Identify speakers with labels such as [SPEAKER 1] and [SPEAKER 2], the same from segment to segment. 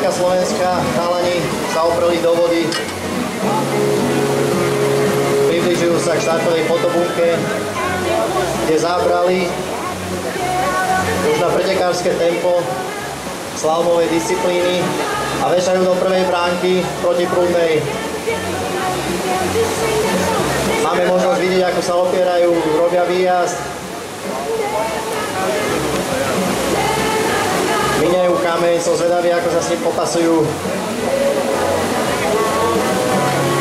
[SPEAKER 1] bránka Slovenska, chalani sa opreli do vody. Približujú sa k štartovej fotobunke, kde zabrali už na pretekárske tempo slalomovej disciplíny a vešajú do prvej bránky protiprúdnej. Máme možnosť vidieť, ako sa opierajú, robia výjazd. Míňajú kameň, som zvedavý, ako sa s ním popasujú.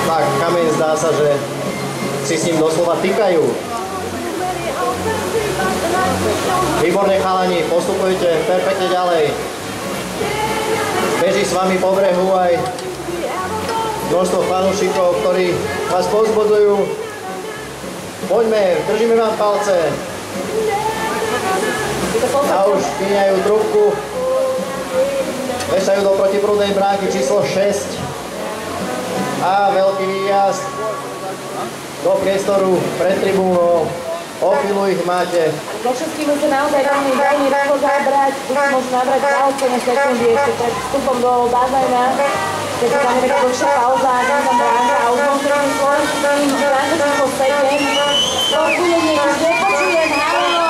[SPEAKER 1] Tak, kameň zdá sa, že si s ním doslova týkajú. Výborne, chalani, postupujte perfektne ďalej. Beží s vami po brehu aj množstvo fanúšikov, ktorí vás povzbudzujú. Poďme, držíme vám palce. A už píňajú trubku. Vešajú do protiprúdnej bránky číslo 6. A veľký výjazd do priestoru pred tribúnou. O chvíľu ich máte.
[SPEAKER 2] So všetkým musí naozaj veľmi rýchlo zabrať. Môžu nabrať za 8 sekundy ešte pred vstupom do bazéna. Keď sa tam je taká dlhšia pauza, tam bránka a už môžu robiť slovenský tým bránka číslo 7. To bude niekto, nepočujem, áno!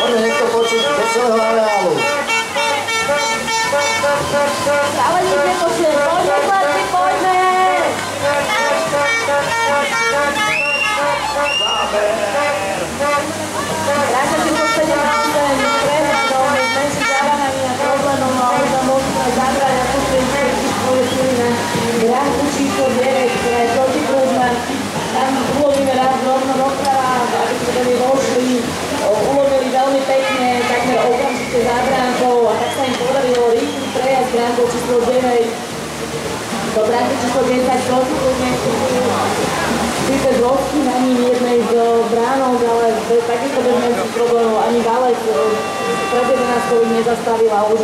[SPEAKER 1] Poďme niekto počuť do celého areálu.
[SPEAKER 2] Ale nič nepočujem, poďme chlapci, poďme! Bránka číslo 7 naozaj prehľadom, bez menších zaváhaní a problémov, ale už tam môžu zabrať a pustiť všetky svoje sily na bránku číslo 9, ktorá je protiprúdna. Tam ulovíme raz rovno doprava, aby sme tady vošli, ulovili veľmi pekne, takmer okamžite za bránkou a tak sa im podarilo rýchly prejazd bránkou číslo 9 do bránky číslo 10 protiprúdne. Síce z rozkývaním jednej z bránok, ale takýchto bezmenských problémov ani Valec pred 11 nezastavil a už